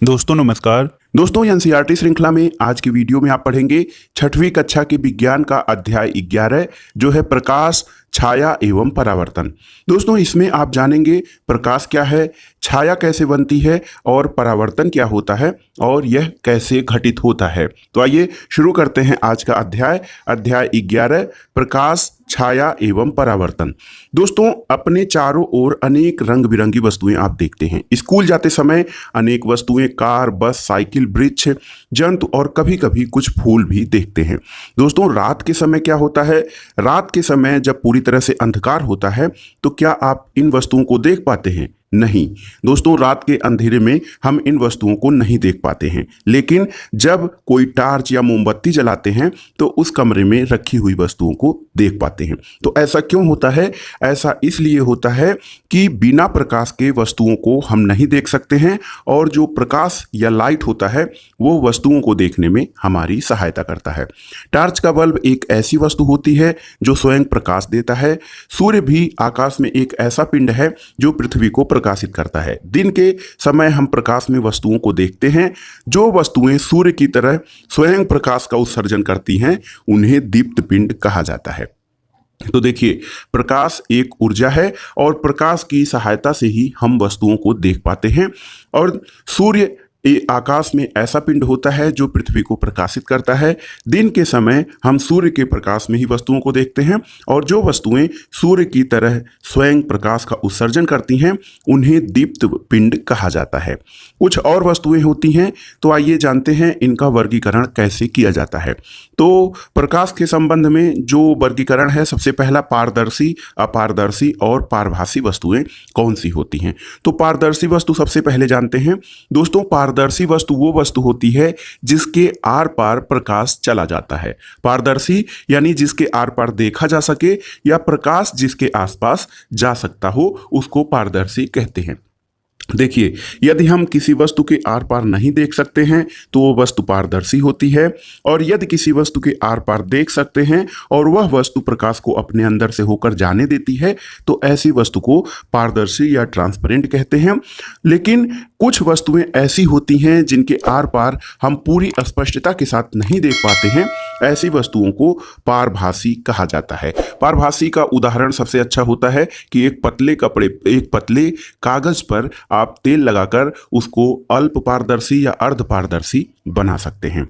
दोस्तों नमस्कार। दोस्तों एनसीईआरटी श्रृंखला में आज की वीडियो में आप पढ़ेंगे छठवीं कक्षा के विज्ञान का अध्याय 11 जो है प्रकाश, छाया एवं परावर्तन। दोस्तों इसमें आप जानेंगे प्रकाश क्या है, छाया कैसे बनती है और परावर्तन क्या होता है और यह कैसे घटित होता है। तो आइए शुरू करते हैं आज का अध्याय 11 प्रकाश, छाया एवं परावर्तन। दोस्तों अपने चारों ओर अनेक रंग बिरंगी वस्तुएं आप देखते हैं। स्कूल जाते समय अनेक वस्तुएं कार, बस, साइकिल, वृक्ष, जंतु और कभी कभी कुछ फूल भी देखते हैं। दोस्तों रात के समय क्या होता है, रात के समय जब पूरी तरह से अंधकार होता है तो क्या आप इन वस्तुओं को देख पाते हैं? नहीं दोस्तों, रात के अंधेरे में हम इन वस्तुओं को नहीं देख पाते हैं, लेकिन जब कोई टार्च या मोमबत्ती जलाते हैं तो उस कमरे में रखी हुई वस्तुओं को देख पाते हैं। तो ऐसा क्यों होता है? ऐसा इसलिए होता है कि बिना प्रकाश के वस्तुओं को हम नहीं देख सकते हैं और जो प्रकाश या लाइट होता है वो वस्तुओं को देखने में हमारी सहायता करता है। टार्च का बल्ब एक ऐसी वस्तु होती है जो स्वयं प्रकाश देता है। सूर्य भी आकाश में एक ऐसा पिंड है जो पृथ्वी को प्रकाशित करता है। दिन के समय हम प्रकाश में वस्तुओं को देखते हैं। जो वस्तुएं सूर्य की तरह स्वयं प्रकाश का उत्सर्जन करती हैं उन्हें दीप्त पिंड कहा जाता है। तो देखिए, प्रकाश एक ऊर्जा है और प्रकाश की सहायता से ही हम वस्तुओं को देख पाते हैं। और सूर्य आकाश में ऐसा पिंड होता है जो पृथ्वी को प्रकाशित करता है। दिन के समय हम सूर्य के प्रकाश में ही वस्तुओं को देखते हैं और जो वस्तुएं सूर्य की तरह स्वयं प्रकाश का उत्सर्जन करती हैं उन्हें दीप्त पिंड कहा जाता है। कुछ और वस्तुएं होती हैं, तो आइए जानते हैं इनका वर्गीकरण कैसे किया जाता है। तो प्रकाश के संबंध में जो वर्गीकरण है, सबसे पहला पारदर्शी, अपारदर्शी और पारभासी वस्तुएं कौन सी होती हैं। तो पारदर्शी वस्तु सबसे पहले जानते हैं। दोस्तों पारदर्शी वस्तु वो वस्तु होती है जिसके आर पार प्रकाश चला जाता है। पारदर्शी यानी जिसके आर पार देखा जा सके या प्रकाश जिसके आसपास जा सकता हो, उसको पारदर्शी कहते हैं। देखिए, यदि हम किसी वस्तु के आर पार नहीं देख सकते हैं तो वो वस्तु पारदर्शी होती है, और यदि किसी वस्तु के आर पार देख सकते हैं और वह वस्तु प्रकाश को अपने अंदर से होकर जाने देती है तो ऐसी वस्तु को पारदर्शी या ट्रांसपेरेंट कहते हैं। लेकिन कुछ वस्तुएं ऐसी होती हैं जिनके आर पार हम पूरी स्पष्टता के साथ नहीं देख पाते हैं, ऐसी वस्तुओं को पारभासी कहा जाता है। पारभासी का उदाहरण सबसे अच्छा होता है कि एक पतले कागज पर आप तेल लगाकर उसको अल्प पारदर्शी या अर्ध पारदर्शी बना सकते हैं।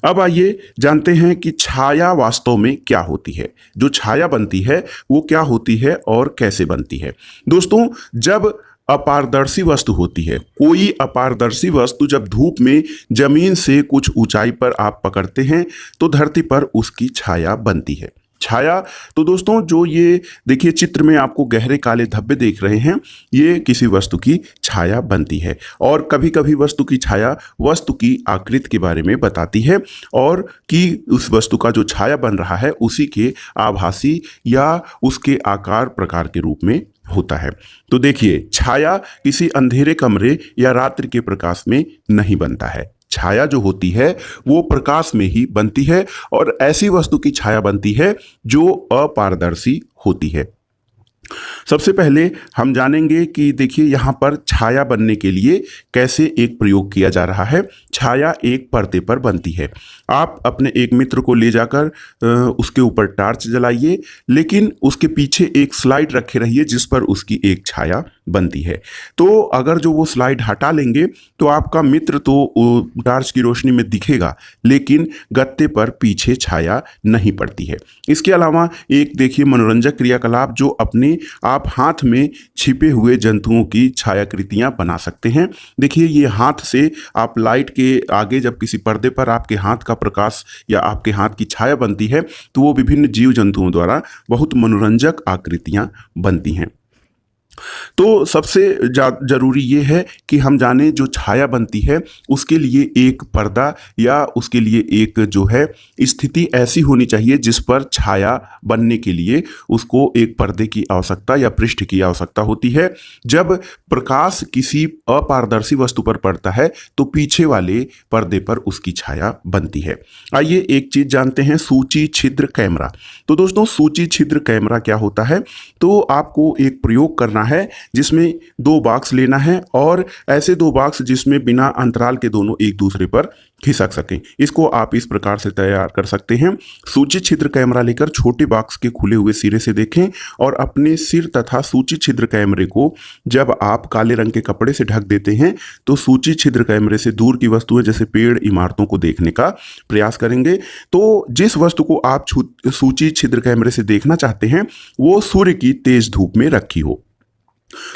अब आइए जानते हैं कि छाया वास्तव में क्या होती है। जो छाया बनती है वो क्या होती है और कैसे बनती है। दोस्तों जब अपारदर्शी वस्तु होती है, कोई अपारदर्शी वस्तु जब धूप में जमीन से कुछ ऊंचाई पर आप पकड़ते हैं तो धरती पर उसकी छाया बनती है। छाया, तो दोस्तों जो ये देखिए चित्र में आपको गहरे काले धब्बे देख रहे हैं, ये किसी वस्तु की छाया बनती है। और कभी कभी वस्तु की छाया वस्तु की आकृति के बारे में बताती है और कि उस वस्तु का जो छाया बन रहा है उसी के आभासी या उसके आकार प्रकार के रूप में होता है। तो देखिए, छाया किसी अंधेरे कमरे या रात्रि के प्रकाश में नहीं बनता है। छाया जो होती है वो प्रकाश में ही बनती है और ऐसी वस्तु की छाया बनती है जो अपारदर्शी होती है। सबसे पहले हम जानेंगे कि देखिए यहाँ पर छाया बनने के लिए कैसे एक प्रयोग किया जा रहा है। छाया एक पर्दे पर बनती है। आप अपने एक मित्र को ले जाकर उसके ऊपर टार्च जलाइए, लेकिन उसके पीछे एक स्लाइड रखे रहिए जिस पर उसकी एक छाया बनती है। तो अगर जो वो स्लाइड हटा लेंगे तो आपका मित्र तो टार्च की रोशनी में दिखेगा, लेकिन गत्ते पर पीछे छाया नहीं पड़ती है। इसके अलावा एक देखिए मनोरंजक क्रियाकलाप जो अपने आप हाथ में छिपे हुए जंतुओं की छायाकृतियां बना सकते हैं। देखिए, ये हाथ से आप लाइट के आगे जब किसी पर्दे पर आपके हाथ का प्रकाश या आपके हाथ की छाया बनती है तो वो विभिन्न जीव जंतुओं द्वारा बहुत मनोरंजक आकृतियां बनती हैं। तो सबसे जरूरी ये है कि हम जाने जो छाया बनती है उसके लिए एक पर्दा या उसके लिए एक जो है स्थिति ऐसी होनी चाहिए जिस पर छाया बनने के लिए उसको एक पर्दे की आवश्यकता या पृष्ठ की आवश्यकता होती है। जब प्रकाश किसी अपारदर्शी वस्तु पर पड़ता है तो पीछे वाले पर्दे पर उसकी छाया बनती है। आइए एक चीज जानते हैं, सूची छिद्र कैमरा। तो दोस्तों सूची छिद्र कैमरा क्या होता है? तो आपको एक प्रयोग करना है जिसमें 2 बॉक्स लेना है और ऐसे 2 बॉक्स जिसमें बिना अंतराल के दोनों एक दूसरे पर खिसक सकें। इसको आप इस प्रकार से तैयार कर सकते हैं। सूची छिद्र कैमरा लेकर छोटे बॉक्स के खुले हुए सिरे से देखें और अपने सिर तथा सूची छिद्र कैमरे को जब आप काले रंग के कपड़े से ढक देते हैं तो सूची छिद्र कैमरे से दूर की वस्तुएं जैसे पेड़, इमारतों को देखने का प्रयास करेंगे। तो जिस वस्तु को आप सूची छिद्र कैमरे से देखना चाहते हैं वो सूर्य की तेज धूप में रखी हो।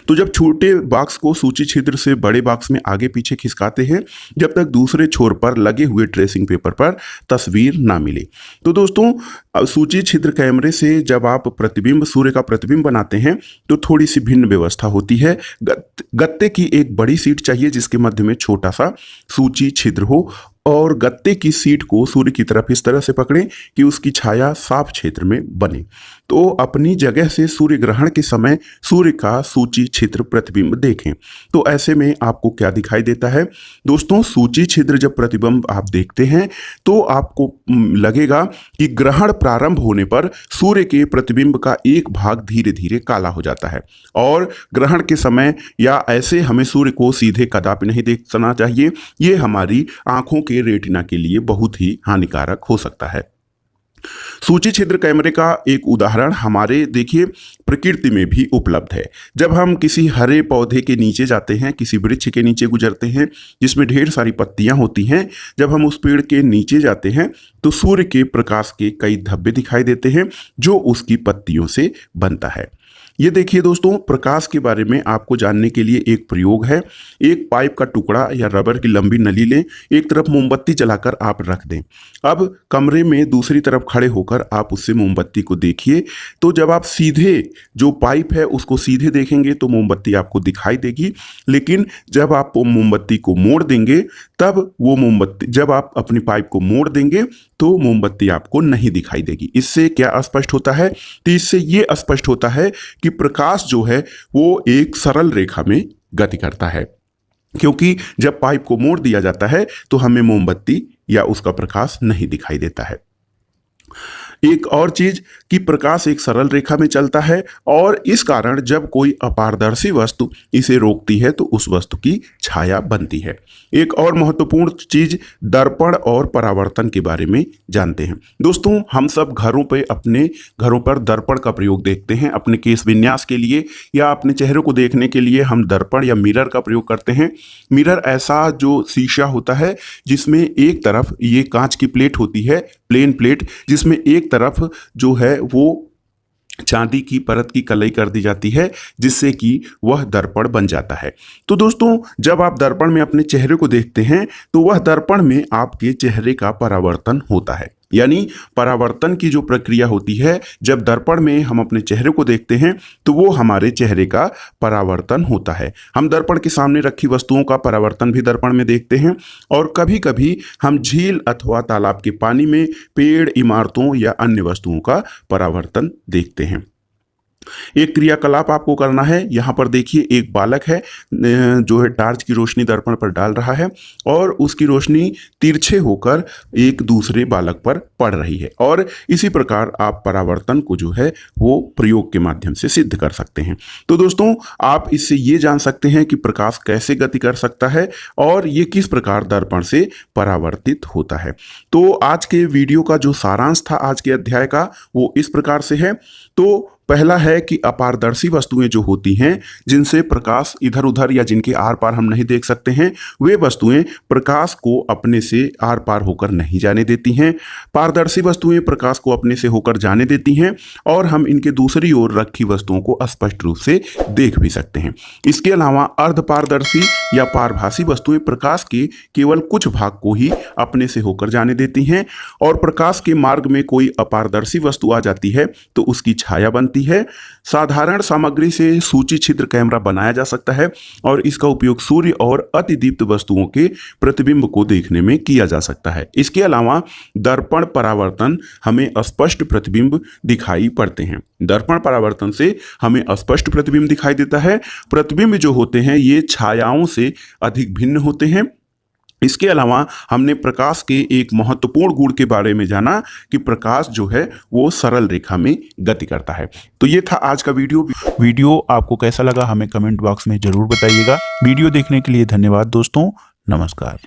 तो जब छोटे बॉक्स को सूची छिद्र से बड़े बॉक्स में आगे पीछे खिसकाते हैं जब तक दूसरे छोर पर लगे हुए ट्रेसिंग पेपर पर तस्वीर ना मिले। तो दोस्तों सूची छिद्र कैमरे से जब आप प्रतिबिंब, सूर्य का प्रतिबिंब बनाते हैं तो थोड़ी सी भिन्न व्यवस्था होती है। गत्ते की एक बड़ी सीट चाहिए जिसके मध्य में छोटा सा सूची छिद्र हो और गत्ते की सीट को सूर्य की तरफ इस तरह से पकड़ें कि उसकी छाया साफ क्षेत्र में बने। तो अपनी जगह से सूर्य ग्रहण के समय सूर्य का सूची छिद्र प्रतिबिंब देखें। तो ऐसे में आपको क्या दिखाई देता है दोस्तों? सूची छिद्र जब प्रतिबिंब आप देखते हैं तो आपको लगेगा कि ग्रहण प्रारंभ होने पर सूर्य के प्रतिबिंब का एक भाग धीरे धीरे काला हो जाता है और ग्रहण के समय या ऐसे हमें सूर्य को सीधे कदापि नहीं देखना चाहिए। ये हमारी आंखों के रेटिना के लिए बहुत ही हानिकारक हो सकता है। सूची छिद्र कैमरे का एक उदाहरण हमारे देखिए प्रकृति में भी उपलब्ध है। जब हम किसी हरे पौधे के नीचे जाते हैं, किसी वृक्ष के नीचे गुजरते हैं जिसमें ढेर सारी पत्तियां होती हैं, जब हम उस पेड़ के नीचे जाते हैं तो सूर्य के प्रकाश के कई धब्बे दिखाई देते हैं जो उसकी पत्तियों से बनता है। ये देखिए दोस्तों, प्रकाश के बारे में आपको जानने के लिए एक प्रयोग है। एक पाइप का टुकड़ा या रबर की लंबी नली लें, एक तरफ मोमबत्ती जलाकर आप रख दें। अब कमरे में दूसरी तरफ खड़े होकर आप उससे मोमबत्ती को देखिए। तो जब आप सीधे जो पाइप है उसको सीधे देखेंगे तो मोमबत्ती आपको दिखाई देगी, लेकिन जब आप मोमबत्ती को मोड़ देंगे तब वो मोमबत्ती, जब आप अपनी पाइप को मोड़ देंगे तो मोमबत्ती आपको नहीं दिखाई देगी। इससे क्या स्पष्ट होता है? तो इससे ये स्पष्ट होता है कि प्रकाश जो है वो एक सरल रेखा में गति करता है, क्योंकि जब पाइप को मोड़ दिया जाता है तो हमें मोमबत्ती या उसका प्रकाश नहीं दिखाई देता है। एक और चीज कि प्रकाश एक सरल रेखा में चलता है और इस कारण जब कोई अपारदर्शी वस्तु इसे रोकती है तो उस वस्तु की छाया बनती है। एक और महत्वपूर्ण चीज दर्पण और परावर्तन के बारे में जानते हैं। दोस्तों, हम सब घरों पे अपने घरों पर दर्पण का प्रयोग देखते हैं। अपने केश विन्यास के लिए या अपने चेहरे को देखने के लिए हम दर्पण या मिरर का प्रयोग करते हैं। मिरर ऐसा जो शीशा होता है जिसमें एक तरफ ये कांच की प्लेट होती है, प्लेन प्लेट, जिसमें एक तरफ जो है वो चांदी की परत की कलई कर दी जाती है जिससे कि वह दर्पण बन जाता है। तो दोस्तों, जब आप दर्पण में अपने चेहरे को देखते हैं तो वह दर्पण में आपके चेहरे का परावर्तन होता है। यानी परावर्तन की जो प्रक्रिया होती है, जब दर्पण में हम अपने चेहरे को देखते हैं तो वो हमारे चेहरे का परावर्तन होता है। हम दर्पण के सामने रखी वस्तुओं का परावर्तन भी दर्पण में देखते हैं और कभी कभी हम झील अथवा तालाब के पानी में पेड़, इमारतों या अन्य वस्तुओं का परावर्तन देखते हैं। एक क्रियाकलाप आपको करना है। यहाँ पर देखिए एक बालक है जो है टार्च की रोशनी दर्पण पर डाल रहा है और उसकी रोशनी तिरछे होकर एक दूसरे बालक पर पड़ रही है और इसी प्रकार आप परावर्तन को जो है वो प्रयोग के माध्यम से सिद्ध कर सकते हैं। तो दोस्तों, आप इससे ये जान सकते हैं कि प्रकाश कैसे गति कर सकता है और ये किस प्रकार दर्पण से परावर्तित होता है। तो आज के वीडियो का जो सारांश था आज के अध्याय का वो इस प्रकार से है। तो पहला है कि अपारदर्शी वस्तुएं जो होती हैं जिनसे प्रकाश इधर उधर या जिनके आर पार हम नहीं देख सकते हैं, वे वस्तुएं प्रकाश को अपने से आर पार होकर नहीं जाने देती हैं। पारदर्शी वस्तुएं प्रकाश को अपने से होकर जाने देती हैं और हम इनके दूसरी ओर रखी वस्तुओं को स्पष्ट रूप से देख भी सकते हैं। इसके अलावा अर्धपारदर्शी या पारभासी वस्तुएं प्रकाश के केवल कुछ भाग को ही अपने से होकर जाने देती हैं और प्रकाश के मार्ग में कोई अपारदर्शी वस्तु आ जाती है तो उसकी छाया बनती है। साधारण सामग्री से सूची छिद्र कैमरा बनाया जा सकता है और इसका उपयोग सूर्य और अतिदीप्त वस्तुओं के प्रतिबिंब को देखने में किया जा सकता है। इसके अलावा दर्पण परावर्तन हमें स्पष्ट प्रतिबिंब दिखाई पड़ते हैं। दर्पण परावर्तन से हमें स्पष्ट प्रतिबिंब दिखाई देता है। प्रतिबिंब जो होते हैं ये छायाओं से अधिक भिन्न होते हैं इसके अलावा हमने प्रकाश के एक महत्वपूर्ण गुण के बारे में जाना कि प्रकाश जो है वो सरल रेखा में गति करता है। तो ये था आज का वीडियो आपको कैसा लगा हमें कमेंट बॉक्स में जरूर बताइएगा। वीडियो देखने के लिए धन्यवाद दोस्तों, नमस्कार।